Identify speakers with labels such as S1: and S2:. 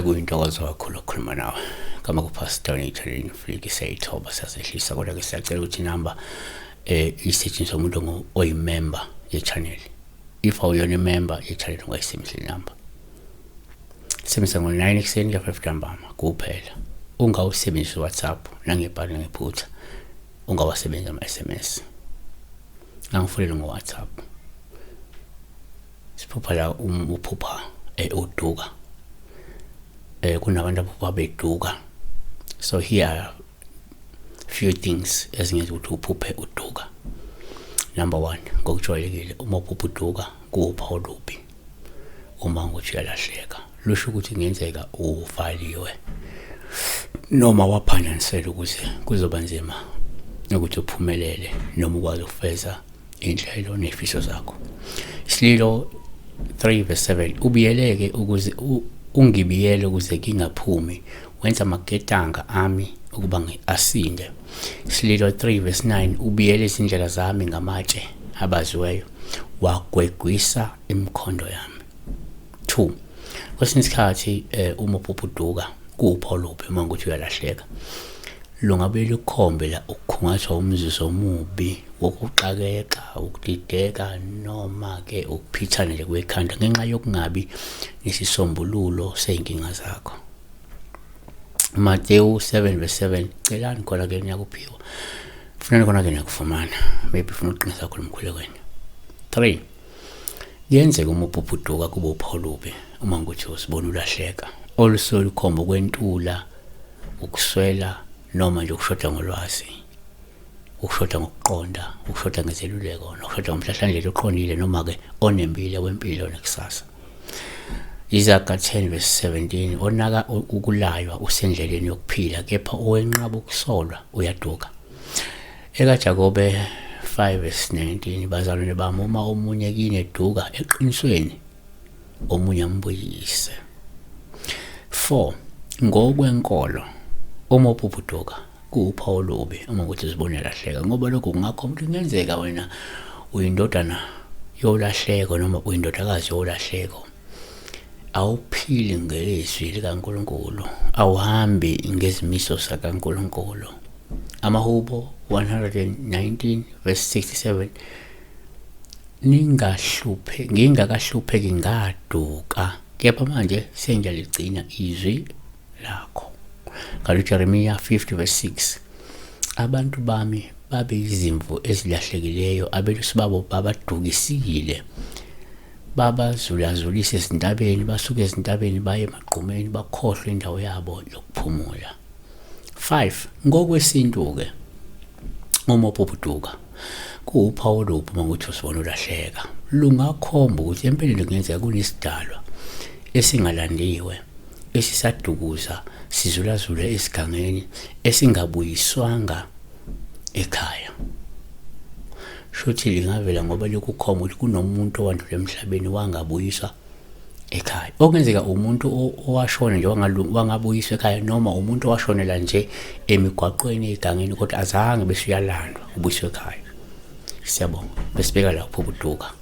S1: Kuyintokozo kakhulu ukukhuluma nawe. Kama kuPastor Italian Freak siyayithoba sasehlisa kodwa-ke siyacela ukuthi inamba isetshenziswa umuntu oyimember ye-channel. If awuyona imember ye-channel ungayisebenzisa inamba. Sebenzisa ngo-9 ekuseni kuya 5 ntambama kuphela. Ungawusebenzisa uWhatsApp nangebhali nangephutha. Ungawasebenzisa ama-SMS. Nangifulele ngo-WhatsApp. Siphupha la uphupha uduka. Kunabantu abapha beduka. So here are few things ezingenza ukuthi uphuphe uduka. Number 1, ngokujwayelekile uma uphupha uduka kuwuphawu luphi. Uma ngokuthi uyalahleka, lusho ukuthi kungenzeka uvaliwe noma waphanyanisela ukuze kuzoba nzima ukuthi uphumelele noma ukwazi ukufeza inhlelo nefiso zakho. Isililo 3:7 ubiyeleke ukuze ungibiyele ukuze kingaphumi wenza amaketanga ami ukuba asinde. Isililo 3:9 ubiyele izindlela zami ngamatshe abaziweyo wagwegwisa imikhondo yami. 2, kwesinye isikhathi uma uphupha uduka kuwuphawu luphi uma ngokuthi uyalahleka, lungabe lukhombe la ukukhungathwa umzuzu omubi wokuxakeka, ukudideka noma ke ukuphithana nje kwekhanda ngenxa yokungabi nesisombululo seyinkinga zakho. Mateyu 7:7 celani khona ke niyakuphiwa, funani khona ke niyakufumana, maybe ufuna uqinisa khona umkhulekweni. 3, yenzeka uma uphupha uduka kube uphawu luphi uma ngokuthi usibona ulahleka, olukhomba kwentula, ukuswela noma nje ukushoda ngolwazi, ukushoda ngokuqonda, ukushoda ngezeluleko, nokushoda ngomhlahlandlela oqondile noma ke onembile wempilo nekusasa. Izaga 10:17 onaka ukulaywa usendleleni yokuphila kepha owenqaba ukusolwa uyaduka. EkaJakobe 5:19 bazalwane bami uma omunye kini eduka eqinisweni omunye ambuyise. 4, ngokwenkolo uma uphupha uduka kuwuphawu lubi uma ukuthi uzibone lahleka ngoba lokho kungakho umuntu kungenzeka wena uyindodana yolahleko noma uyindodakazi yolahleko. Awuphili ngelizwi likaNkulunkulu, awuhambi ngezimiso zikaNkulunkulu. Amahubo 119:67 ngingakahlupheki ngaduka kepha manje sengiyaligcina izwi lakho. KaJeremiya 50:6 abantu bami babe izimvu ezilahlekileyo, abelusi babo babadukisile, babazulazulise ezintabeni, basuke ezintabeni baye emagqumeni bakhohlwe indawo yabo yokuphumula. 5, ngokwesintu-ke uma uphupha uduka kuwuphawu luphi uma ngokuthi usibona ulahleka, lungakhomba ukuthi empeleni kungenzeka kunesidalwa esingalandiwe esisadukuza sizulazule esigangeni esingabuyiswanga ekhaya. Shuthi lingavela ngoba lokhu khomba ukuthi kunomuntu owandlula emhlabeni wangabuyiswa ekhaya. Okungenzeka umuntu owashona nje wangabuyiswa ekhaya noma umuntu owashonela nje emigwaqweni egangeni kodwa azange bese uyalandwa ubuyiswa ekhaya. Siyabonga. Besibeka la uphupha uduka.